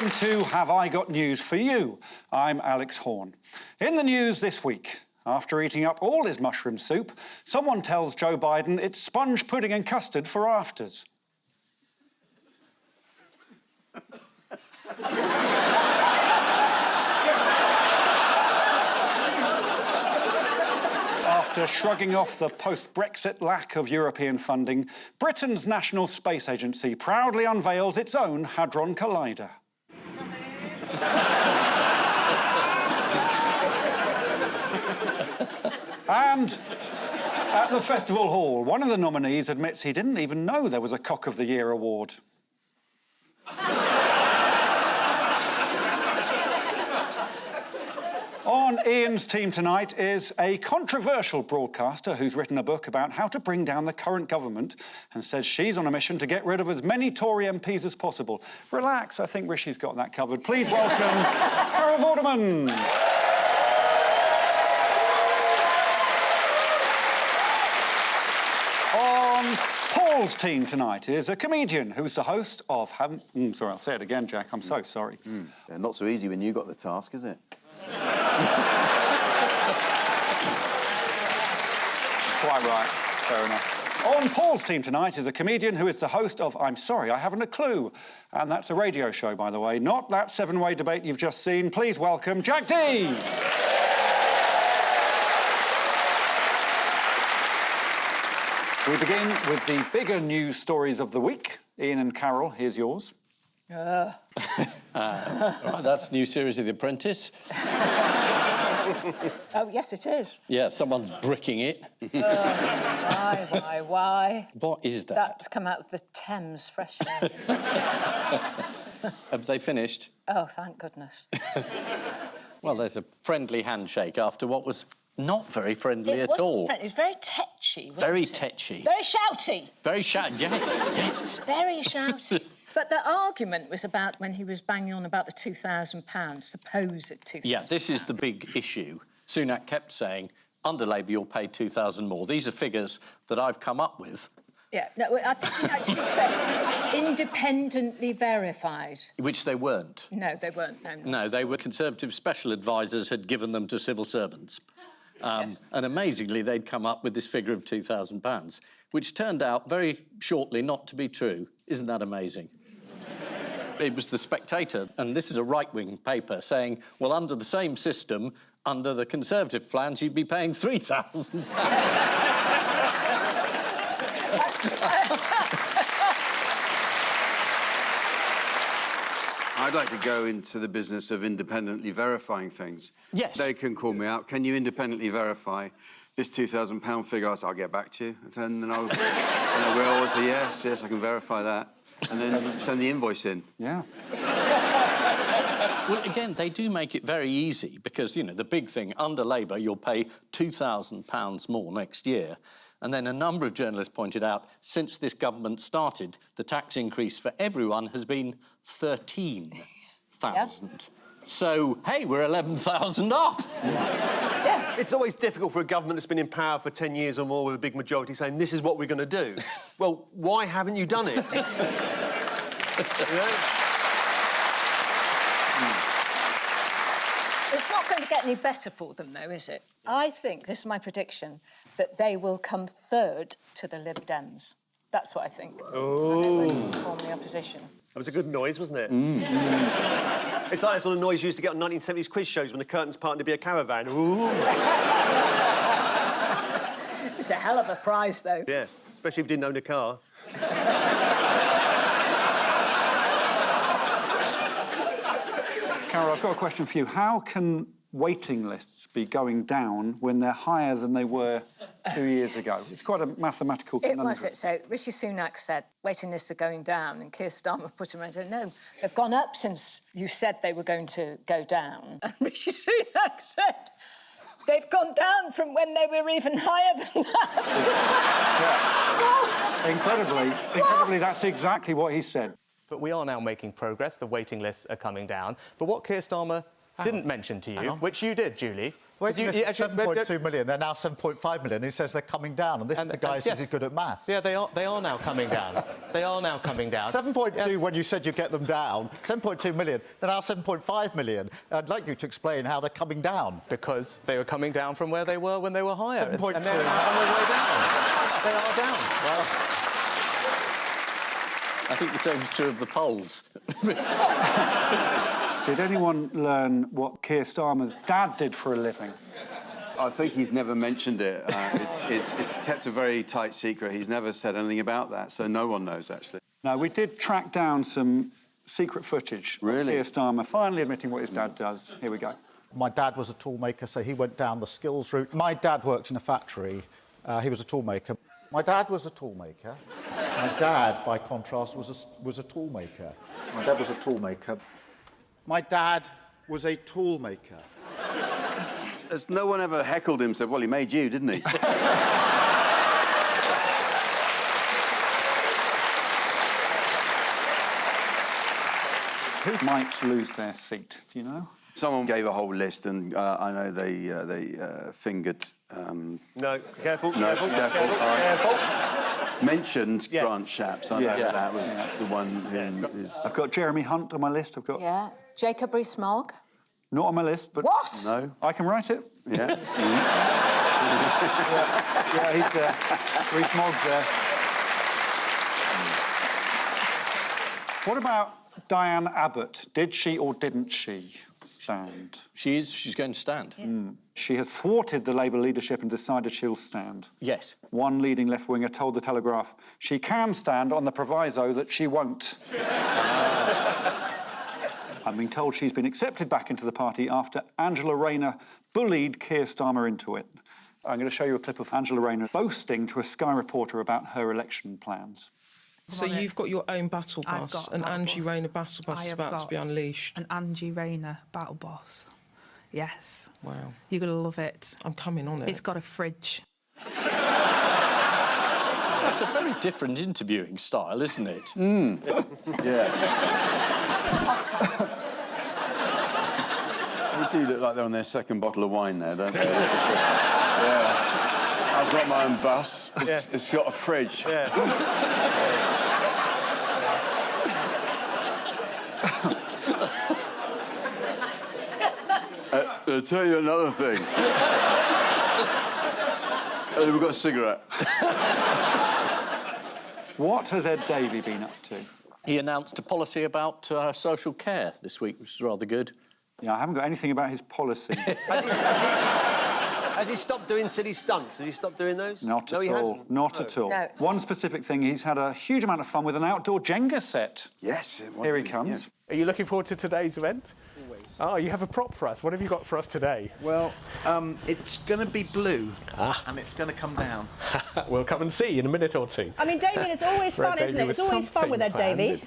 Welcome to Have I Got News for You? I'm Alex Horne. In the news this week, after eating up all his mushroom soup, someone tells Joe Biden it's sponge pudding and custard for afters. After shrugging off the post-Brexit lack of European funding, Britain's National Space Agency proudly unveils its own Hadron Collider. And at the Festival Hall, one of the nominees admits he didn't even know there was a Cock of the Year award. On Ian's team tonight is a controversial broadcaster who's written a book about how to bring down the current government and says she's on a mission to get rid of as many Tory MPs as possible. Relax, I think Rishi's got that covered. Please welcome Vorderman. On Paul's team tonight is a comedian who's the host of... sorry, I'll say it again, Jack. I'm so sorry. Yeah, not so easy when you got the task, is it? Quite right. Fair enough. On Paul's team tonight is a comedian who is the host of I'm Sorry, I Haven't a Clue. And that's a radio show, by the way, not that seven-way debate you've just seen. Please welcome Jack D. We begin with the bigger news stories of the week. Ian and Carol, here's yours. Right, that's a new series of The Apprentice. Oh, yes, it is. Yeah, someone's bricking it. Why? What is that? That's come out of the Thames freshly. Have they finished? Oh, thank goodness. Well, there's a friendly handshake after what was not very friendly at all. It was very tetchy, wasn't Very it? tetchy. Very shouty. Very yes, yes. Very shouty. But the argument was about when he was banging on about the £2,000, supposed £2,000. Yeah, this is the big issue. Sunak kept saying, under Labour, you'll pay 2,000 more. These are figures that I've come up with. Yeah, no, I think he actually said independently verified. Which they weren't. No, they weren't, no. No, they were Conservative special advisers had given them to civil servants. Yes. And amazingly, they'd come up with this figure of £2,000, which turned out very shortly not to be true. Isn't that amazing? It was The Spectator, and this is a right-wing paper, saying, well, under the same system, under the Conservative plans, you'd be paying £3,000. I'd like to go into the business of independently verifying things. Yes. They can call me out. Can you independently verify this £2,000 figure? I said, I'll get back to you. And then I will say, yes, I can verify that. And then send the invoice in. Yeah. Well, again, they do make it very easy because, you know, the big thing, under Labour, you'll pay £2,000 more next year. And then a number of journalists pointed out, since this government started, the tax increase for everyone has been 13,000. Yeah. So, hey, we're 11,000 up. Yeah. It's always difficult for a government that's been in power for 10 years or more with a big majority saying, this is what we're going to do. Well, why haven't you done it? You know? It's not going to get any better for them, though, is it? I think, this is my prediction, that they will come third to the Lib Dems. That's what I think. Oh. And they will form the opposition. That was a good noise, wasn't it? It's like that sort of noise you used to get on 1970s quiz shows when the curtains parted to be a caravan. Ooh. It's a hell of a prize, though. Yeah, especially if you didn't own a car. Carol, I've got a question for you. How can waiting lists be going down when they're higher than they were 2 years ago? It's quite a mathematical conundrum. It was it. So Rishi Sunak said waiting lists are going down, and Keir Starmer put him around and said, no, they've gone up since you said they were going to go down. And Rishi Sunak said, they've gone down from when they were even higher than that. Yeah. Incredibly, that's exactly what he said. But we are now making progress. The waiting lists are coming down. But what Keir Starmer didn't mention to you, which you did, Julie, Wait, You- you, you actually- 7.2 million, they're now 7.5 million. He says they're coming down, and this is the guy who says he's good at maths. Yeah, they are now coming down. They are now coming down. 7.2 when you said you get them down, 7.2 million, they're now 7.5 million. I'd like you to explain how they're coming down. Because they were coming down from where they were when they were higher. 7.2. And they're now on their way down. They are down. Well, I think the same is true of the polls. Did anyone learn what Keir Starmer's dad did for a living? I think he's never mentioned it. It's kept a very tight secret. He's never said anything about that, so no one knows, actually. No, we did track down some secret footage of Really? Keir Starmer finally admitting what his dad does. Here we go. My dad was a toolmaker, so he went down the skills route. My dad worked in a factory. He was a toolmaker. My dad was a toolmaker. My dad, by contrast, was a toolmaker. My dad was a toolmaker. My dad was a toolmaker. Has no one ever heckled him, said, well, he made you, didn't he? Who might lose their seat, do you know? Someone gave a whole list, and I know they fingered... no, careful, No, careful, careful, careful, all right. careful. mentioned Grant Shapps. I know Yeah. that was the one who is... I've got Jeremy Hunt on my list. I've got... Yeah. Jacob Rees-Mogg. Not on my list, but... What? No. I can write it. Yeah. Yeah, he's there. Rees-Mogg's there. What about Diane Abbott? Did she or didn't she stand? She's going to stand. She has thwarted the Labour leadership and decided she'll stand. Yes. One leading left-winger told The Telegraph she can stand on the proviso that she won't. I'm being told she's been accepted back into the party after Angela Rayner bullied Keir Starmer into it. I'm going to show you a clip of Angela Rayner boasting to a Sky reporter about her election plans. So you've got your own battle I've bus, got a an battle Angie bus. Rayner battle bus I is have about to be got unleashed. An Angie Rayner battle boss. Yes. Wow. You're going to love it. I'm coming on it. It's got a fridge. That's a very different interviewing style, isn't it? Yeah. They do look like they're on their second bottle of wine there, don't they? Yeah. I've got my own bus. It's got a fridge. Yeah. I'll tell you another thing. We've got a cigarette. What has Ed Davey been up to? He announced a policy about social care this week, which is rather good. Yeah, I haven't got anything about his policy. Has he stopped doing silly stunts? Has he stopped doing those? Not No, at he all. hasn't. Not at all. No. One specific thing, he's had a huge amount of fun with an outdoor Jenga set. Yes. Here he comes. Are you looking forward to today's event? Always. Oh, you have a prop for us. What have you got for us today? Well, it's going to be blue, and it's going to come down. We'll come and see in a minute or two. I mean, Damien, it's always fun, Ed isn't Davey it? It's with always fun with Ed something Davey.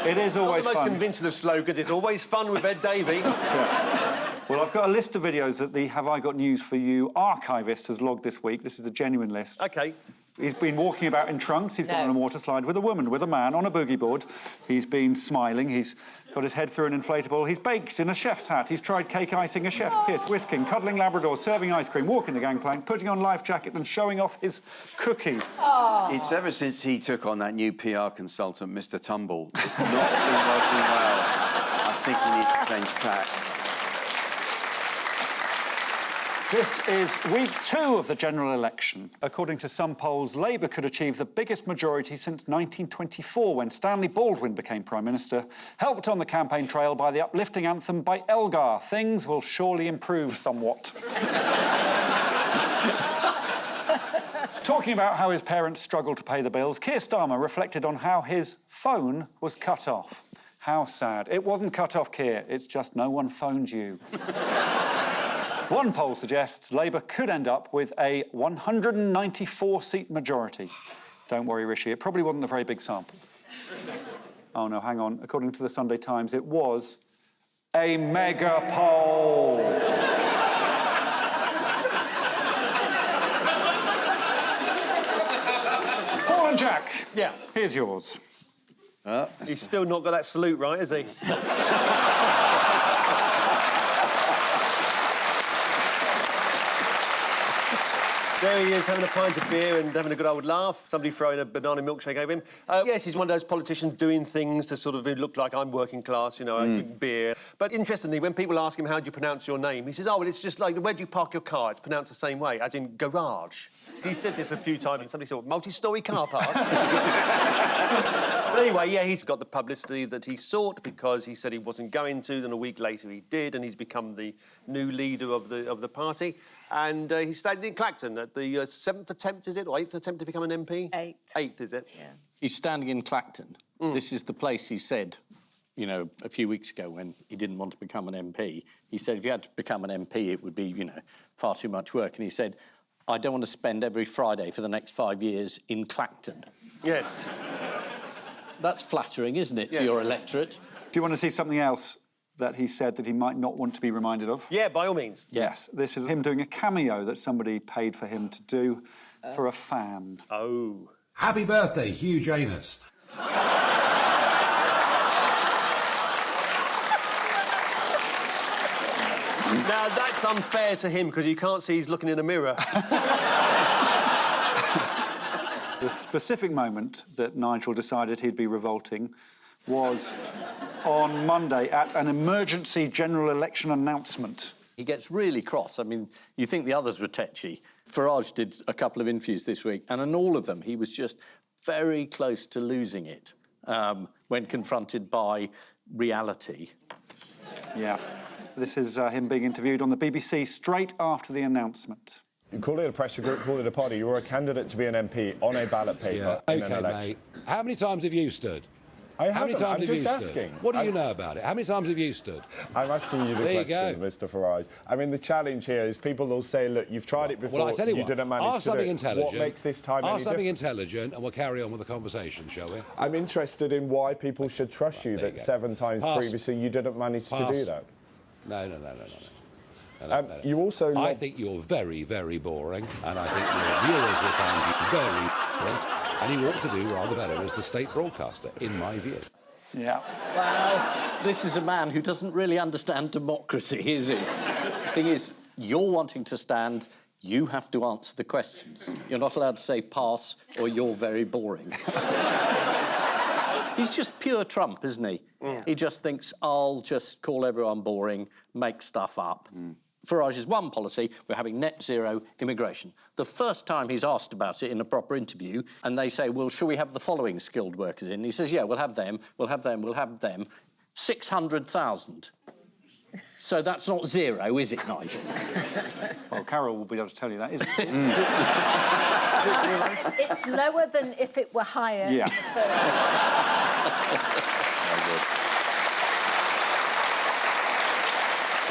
It is Not always the most fun. convincing of slogans. It's always fun with Ed Davey. Well, I've got a list of videos that the Have I Got News For You archivist has logged this week. This is a genuine list. OK. He's been walking about in trunks. He's gone on a water slide with a woman, with a man on a boogie board. He's been smiling. He's got his head through an inflatable. He's baked in a chef's hat. He's tried cake icing, a chef's kiss, whisking, cuddling Labrador, serving ice cream, walking the gangplank, putting on life jacket and showing off his cookie. It's ever since he took on that new PR consultant, Mr. Tumble. It's not been working well. I think he needs to change tack. This is week 2 of the general election. According to some polls, Labour could achieve the biggest majority since 1924, when Stanley Baldwin became Prime Minister, helped on the campaign trail by the uplifting anthem by Elgar. Things will surely improve somewhat. Talking about how his parents struggled to pay the bills, Keir Starmer reflected on how his phone was cut off. How sad. It wasn't cut off, Keir. It's just no one phoned you. One poll suggests Labour could end up with a 194-seat majority. Don't worry, Rishi, it probably wasn't a very big sample. Oh, no, hang on. According to the Sunday Times, it was a mega poll. Paul and Jack. Yeah. Here's yours. He's still not got that salute right, has he? There he is, having a pint of beer and having a good old laugh. Somebody throwing a banana milkshake over him. Yes, he's one of those politicians doing things to sort of look like I'm working class, you know, I drink beer. But interestingly, when people ask him, how do you pronounce your name? He says, oh, well, it's just like, where do you park your car? It's pronounced the same way, as in garage. He said this a few times and somebody said, multi-storey car park? But anyway, yeah, he's got the publicity that he sought because he said he wasn't going to, then a week later he did, and he's become the new leader of the party. And he stayed in Clacton at the 7th attempt, is it, or 8th attempt to become an MP? 8th. 8th, is it? Yeah. He's standing in Clacton. This is the place he said, you know, a few weeks ago when he didn't want to become an MP. He said if you had to become an MP, it would be, you know, far too much work. And he said, I don't want to spend every Friday for the next 5 years in Clacton. Yes. That's flattering, isn't it, to your electorate? Do you want to see something else that he said that he might not want to be reminded of? Yeah, by all means. Yes, this is him doing a cameo that somebody paid for him to do for a fan. Oh. Happy birthday, huge anus. Now, that's unfair to him because you can't see he's looking in a mirror. The specific moment that Nigel decided he'd be revolting was on Monday at an emergency general election announcement. He gets really cross. I mean, you think the others were tetchy. Farage did a couple of interviews this week, and in all of them, he was just very close to losing it when confronted by reality. Yeah. This is him being interviewed on the BBC straight after the announcement. You call it a pressure group, call it a party. You were a candidate to be an MP on a ballot paper in an election. Mate. How many times have you stood? I How many haven't. times I'm have you just stood? asking. What do you know about it? How many times have you stood? I'm asking you the There you question, go. Mr. Farage. I mean, the challenge here is people will say, look, you've tried it before, Well, I tell you what, didn't manage ask to do something it. intelligent. What makes this time any Ask something different? intelligent and we'll carry on with the conversation, shall we? I'm interested in why people should trust you there that you go. 7 times Pass. previously you didn't manage to do that. No. You also... I think you're very, very boring, and I think your viewers will find you very boring, and you ought to do rather better as the state broadcaster, in my view. Yeah. Well, this is a man who doesn't really understand democracy, is he? The thing is, you're wanting to stand, you have to answer the questions. You're not allowed to say pass or you're very boring. He's just pure Trump, isn't he? He just thinks, I'll just call everyone boring, make stuff up. Farage's one policy, we're having net zero immigration. The first time he's asked about it in a proper interview, and they say, well, shall we have the following skilled workers in? He says, yeah, we'll have them, we'll have them, we'll have them. 600,000. So that's not zero, is it, Nigel? Well, Carol will be able to tell you that, isn't it? It's lower than if it were higher. Yeah.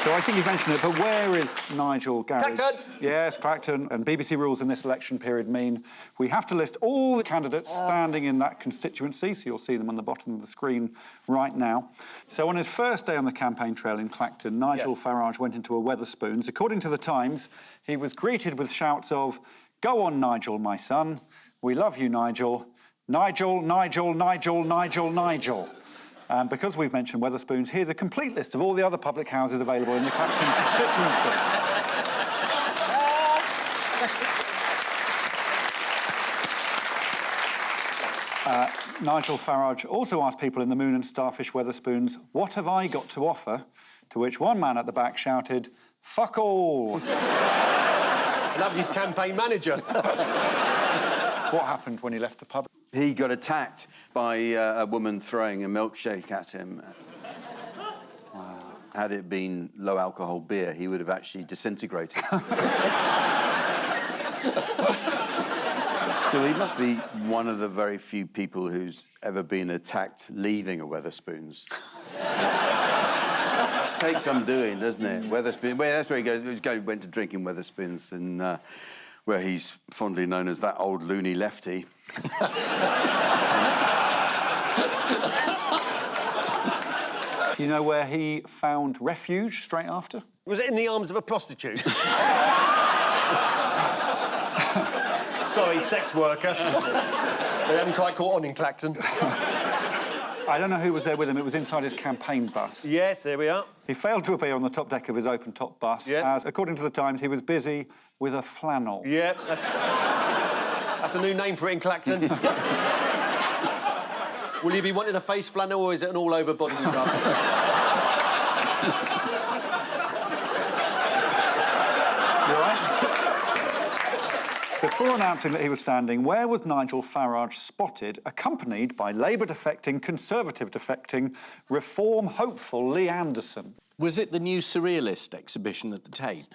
So I think you've mentioned it, but where is Nigel, Gary? Clacton! Yes, Clacton. And BBC rules in this election period mean we have to list all the candidates standing in that constituency, so you'll see them on the bottom of the screen right now. So on his first day on the campaign trail in Clacton, Nigel Farage went into a Wetherspoons. According to the Times, he was greeted with shouts of, "Go on, Nigel, my son. We love you, Nigel. Nigel, Nigel, Nigel, Nigel, Nigel." And because we've mentioned Wetherspoons, here's a complete list of all the other public houses available in the Clacton constituency. Nigel Farage also asked people in the Moon and Starfish Wetherspoons, "What have I got to offer?" To which one man at the back shouted, "Fuck all." And that was his campaign manager. What happened when he left the pub? He got attacked by a woman throwing a milkshake at him. Had it been low-alcohol beer, he would have actually disintegrated. So he must be one of the very few people who's ever been attacked leaving a Wetherspoons. Takes some doing, doesn't it? Wetherspoons. Well, that's where he goes. Went to drink in Wetherspoons, and where he's fondly known as that old loony lefty. Do you know where he found refuge straight after? Was it in the arms of a prostitute? Sorry, sex worker. They haven't quite caught on in Clacton. I don't know who was there with him. It was inside his campaign bus. Yes, there we are. He failed to appear on the top deck of his open-top bus, as, according to the Times, he was busy with a flannel. Yeah, that's a new name for it in Clacton. Will you be wanting a face flannel or is it an all-over body scrub? Before announcing that he was standing, where was Nigel Farage spotted, accompanied by Labour defecting, Conservative defecting, Reform hopeful Lee Anderson? Was it the new Surrealist exhibition at the Tate?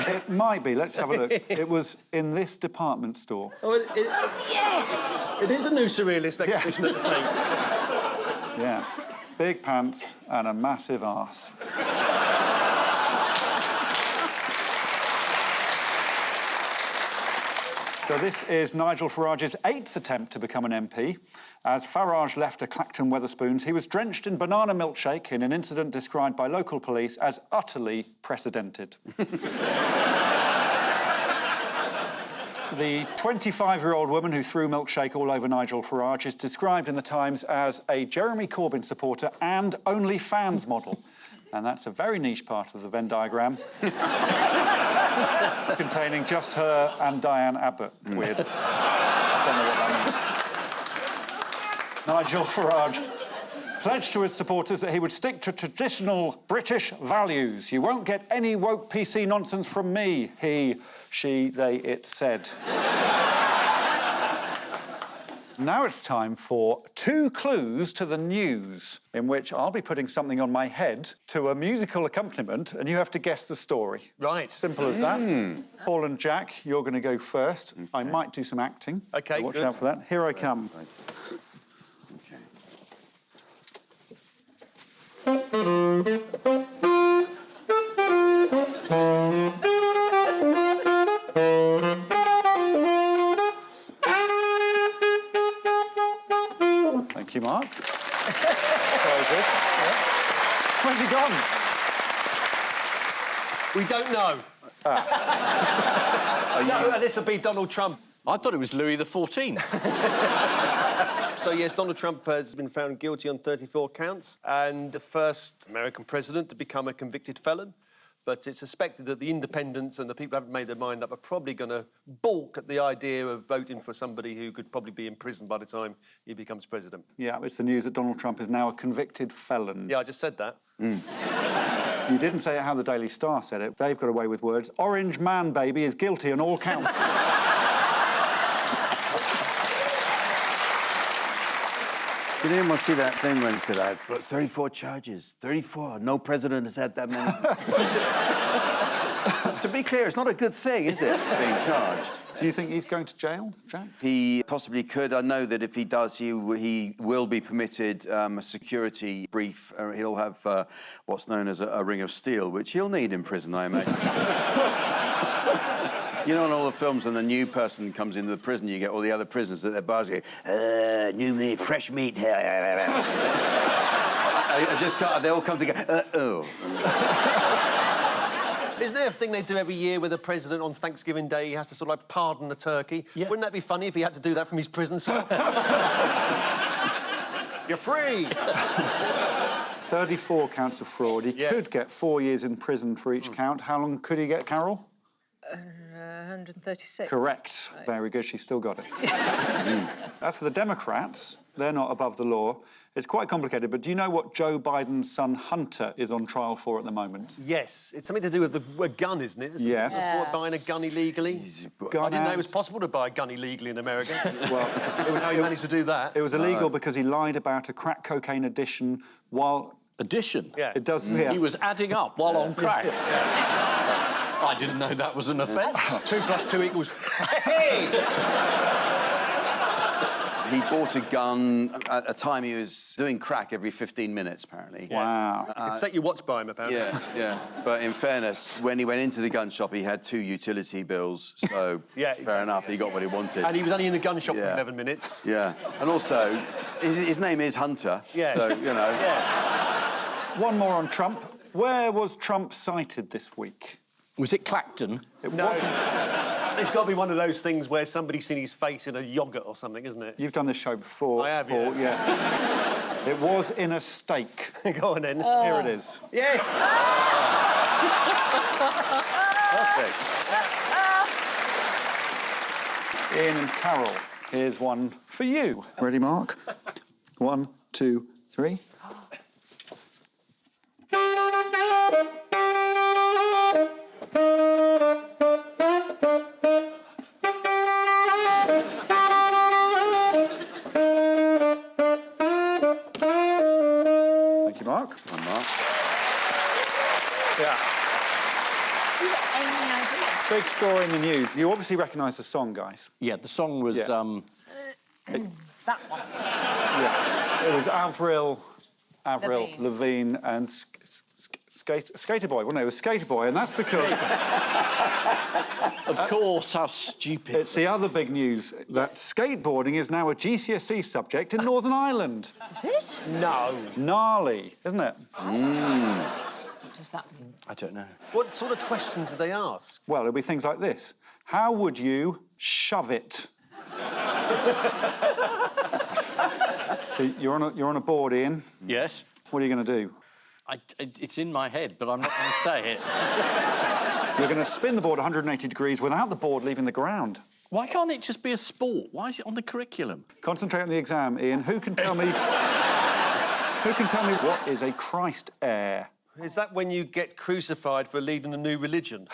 It might be. Let's have a look. It was in this department store. Oh, Yes! It is a new Surrealist exhibition at the Tate. Yeah. Big pants and a massive arse. So this is Nigel Farage's 8th attempt to become an MP. As Farage left a Clacton Wetherspoons, he was drenched in banana milkshake in an incident described by local police as utterly precedented. The 25-year-old woman who threw milkshake all over Nigel Farage is described in the Times as a Jeremy Corbyn supporter and OnlyFans model. And that's a very niche part of the Venn diagram, containing just her and Diane Abbott. Weird. I don't know what that means. Nigel Farage pledged to his supporters that he would stick to traditional British values. You won't get any woke PC nonsense from me, he, she, they, it said. Now it's time for 2 clues to the news, in which I'll be putting something on my head to a musical accompaniment, and you have to guess the story. Right. Simple as that. Paul and Jack, you're going to go first. Okay. I might do some acting. OK, so watch out for that. Here I come. Thank you, Mark. Very good. Yeah. Where's he gone? We don't know. No, this will be Donald Trump. I thought it was Louis XIV. So, yes, Donald Trump has been found guilty on 34 counts and the first American president to become a convicted felon. But it's suspected that the independents and the people who haven't made their mind up are probably going to balk at the idea of voting for somebody who could probably be in prison by the time he becomes president. Yeah, it's the news that Donald Trump is now a convicted felon. Yeah, I just said that. You didn't say it how the Daily Star said it. They've got away with words. Orange man baby is guilty on all counts. Did anyone see that thing when it said, I have 34 charges, 34, no president has had that many? To be clear, it's not a good thing, is it, being charged? Do you think he's going to jail, Jack? He possibly could. I know that if he does, he will be permitted a security brief. He'll have what's known as a ring of steel, which he'll need in prison, I imagine. You know, in all the films, when the new person comes into the prison, you get all the other prisoners at their bars going, new meat, fresh meat. I just can't, they all come together, Isn't there a thing they do every year with the president on Thanksgiving Day? He has to sort of like pardon the turkey. Yeah. Wouldn't that be funny if he had to do that from his prison cell? You're free! 34 counts of fraud. He could get 4 years in prison for each count. How long could he get, Carol? 136. Correct. Right. Very good. She's still got it. As for the Democrats, they're not above the law. It's quite complicated, but do you know what Joe Biden's son Hunter is on trial for at the moment? Yes. It's something to do with a gun, isn't it? Yes. Buying a gun illegally. I didn't know it was possible to buy a gun illegally in America. Well, how he managed to do that. It was illegal because he lied about a crack cocaine addiction while... Addition? Yeah. It does, yeah. He was adding up while on crack. I didn't know that was an offence. 2 + 2 equals... Hey! He bought a gun at a time he was doing crack every 15 minutes, apparently. Wow. You could set your watch by him, apparently. Yeah. But in fairness, when he went into the gun shop, he had 2 utility bills, so fair enough, he got what he wanted. And he was only in the gun shop for 11 minutes. Yeah. And also, his name is Hunter, so, you know... Yeah. One more on Trump. Where was Trump cited this week? Was it Clacton? It wasn't. It's got to be one of those things where somebody's seen his face in a yoghurt or something, isn't it? You've done this show before. I have, Paul, yeah. It was in a steak. Go on, then. Here it is. Yes! Perfect. Ian and Carol, here's one for you. Ready, Mark? 1, 2, 3. Thank you, Mark. One mark. Yeah. Any idea? Big story in the news. You obviously recognise the song, guys. Yeah, the song was... Yeah. That one. Yeah. It was Avril Lavigne and Skater Boy. Well, no, it was Skater Boy, and that's because... Of course, how stupid. It's the other big news that skateboarding is now a GCSE subject in Northern Ireland. Is it? No. Gnarly, isn't it? What does that mean? I don't know. What sort of questions do they ask? Well, it'll be things like this. How would you shove it? So you're on a board, Ian. Yes? What are you going to do? It's in my head, but I'm not going to say it. You're going to spin the board 180 degrees without the board leaving the ground. Why can't it just be a sport? Why is it on the curriculum? Concentrate on the exam, Ian. Who can tell me... Who can tell me what is a Christ air? Is that when you get crucified for leading a new religion?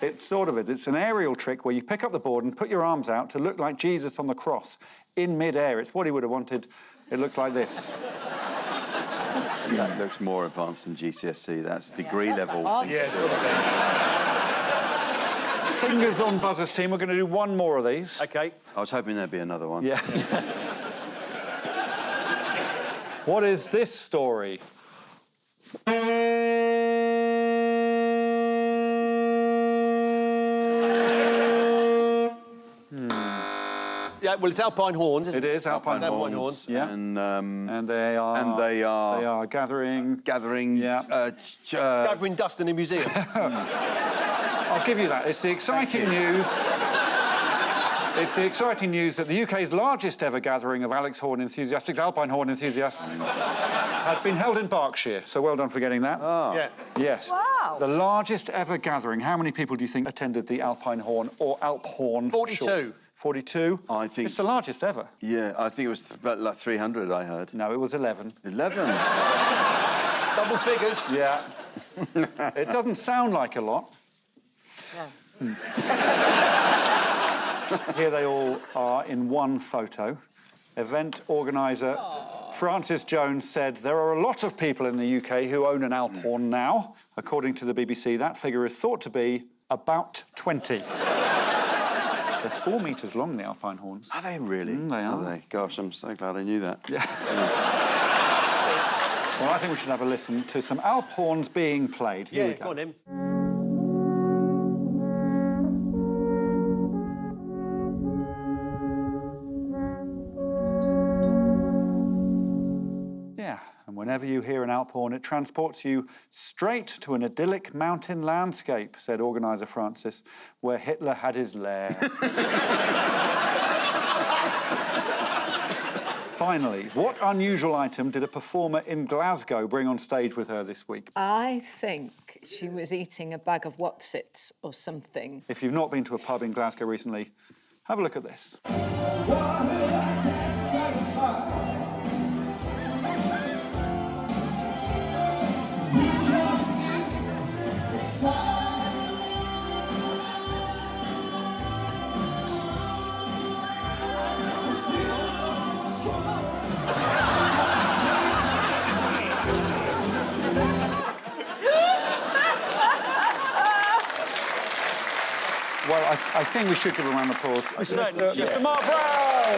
It sort of is. It's an aerial trick where you pick up the board and put your arms out to look like Jesus on the cross in mid-air. It's what he would have wanted. It looks like this. That looks more advanced than GCSE. That's degree level. Yeah, Fingers on Buzzer's team. We're going to do one more of these. OK. I was hoping there'd be another one. Yeah. What is this story? Yeah, well, it's Alpine Horns, isn't it? It is Alpine Horns. Yeah. And they are... they are gathering... Yeah. Gathering dust in a museum. I'll give you that. It's the exciting news... It's the exciting news that the UK's largest ever gathering of Alpine Horne enthusiasts, has been held in Berkshire. So well done for getting that. Oh. Yeah. Yes. Wow. The largest ever gathering. How many people do you think attended the Alpine Horne or Alp Horne? 42. 42? I think... It's the largest ever. Yeah, I think it was about like 300, I heard. No, it was 11. 11? Double figures. Yeah. It doesn't sound like a lot. No. Here they all are in one photo. Event organiser Francis Jones said there are a lot of people in the UK who own an Alphorn now. According to the BBC, that figure is thought to be about 20. They're 4 metres long, the Alpine Horns. Are they really? They are. They? Gosh, I'm so glad I knew that. Yeah. Well, I think we should have a listen to some Alp Horns being played. Here we go. Go on, Em. Yeah, and whenever you hear an Alp horn, it transports you straight to an idyllic mountain landscape, said organiser Francis, where Hitler had his lair. Finally, what unusual item did a performer in Glasgow bring on stage with her this week? I think she was eating a bag of Wotsits or something. If you've not been to a pub in Glasgow recently, have a look at this. Well, I think we should give a round of applause. Mr. Mark Brown!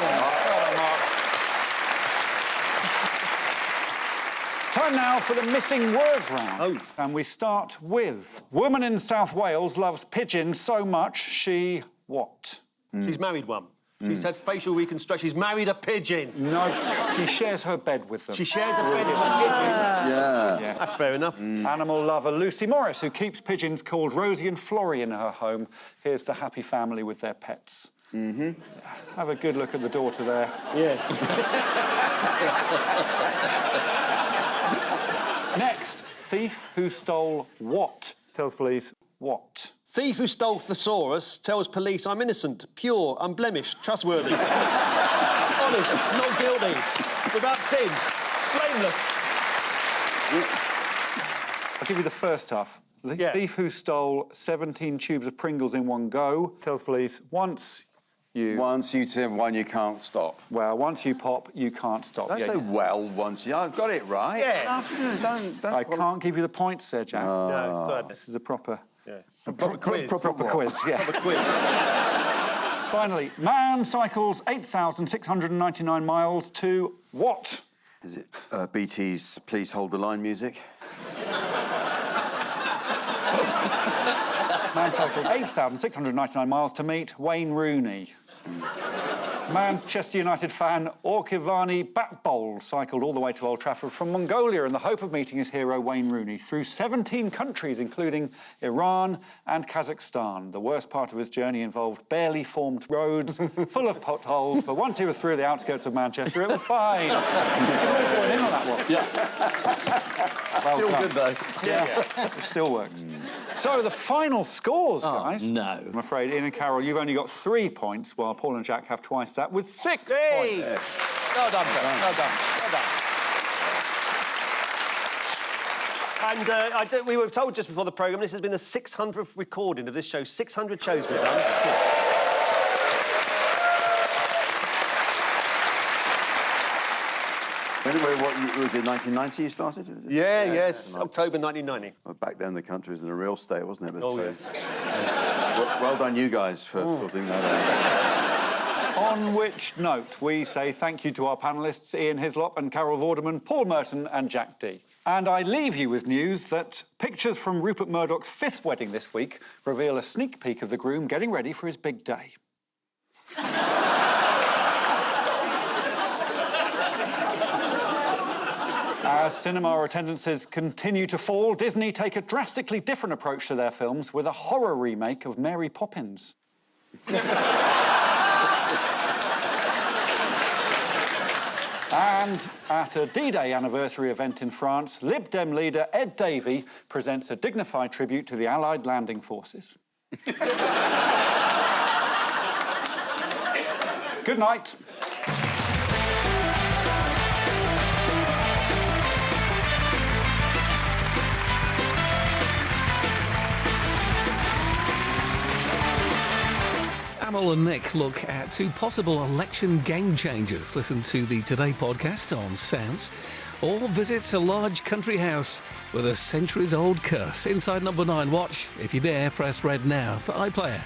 Time now for the missing words round. Oh. And we start with... Woman in South Wales loves pigeons so much she... what? She's married one. She's had facial reconstruction. She's married a pigeon. No, she shares her bed with them. She shares a bed with a pigeon. Yeah. That's fair enough. Animal lover Lucy Morris, who keeps pigeons called Rosie and Florrie in her home. Here's the happy family with their pets. Have a good look at the daughter there. Yeah. Next, thief who stole what? Tells police what? Thief who stole thesaurus tells police I'm innocent, pure, unblemished, trustworthy. Honest, not guilty, without sin, blameless. I'll give you the first half. The thief who stole 17 tubes of Pringles in one go tells police once you say one, you can't stop. Well, once you pop, you can't stop. Don't say once you... I've got it right. Yeah. I can't give you the points, Sir Jack. No, sorry. This is a proper... A proper quiz. Proper quiz, yeah. Proper quiz. Finally, man cycles 8,699 miles to what? Is it BT's Please Hold the Line music? Man cycled 8,699 miles to meet Wayne Rooney. Manchester United fan Orkivani Batbol cycled all the way to Old Trafford from Mongolia in the hope of meeting his hero Wayne Rooney through 17 countries, including Iran and Kazakhstan. The worst part of his journey involved barely formed roads full of potholes, but once he was through the outskirts of Manchester, it was fine. You want to join in on that one? Yeah. Well Still done. good, though. Yeah, it still works. So the final scores, guys. No. I'm afraid, Ian and Carol, you've only got 3 points, while Paul and Jack have twice that with 6 points. Well done, sir. Well done. Well done. And we were told just before the programme this has been the 600th recording of this show. 600 shows we've done. Anyway, what was it, 1990 you started? Yes, October 1990. Well, back then the country was in a real state, wasn't it? But, yes. Well done you guys for sorting that out. On which note, we say thank you to our panellists, Ian Hislop and Carol Vorderman, Paul Merton and Jack D. And I leave you with news that pictures from Rupert Murdoch's 5th wedding this week reveal a sneak peek of the groom getting ready for his big day. As cinema attendances continue to fall, Disney take a drastically different approach to their films with a horror remake of Mary Poppins. And at a D-Day anniversary event in France, Lib Dem leader Ed Davey presents a dignified tribute to the Allied landing forces. Good night. Amel and Nick look at 2 possible election game changers. Listen to the Today podcast on Sounds, or visit a large country house with a centuries-old curse. Inside Number 9, watch. If you dare, press red now for iPlayer.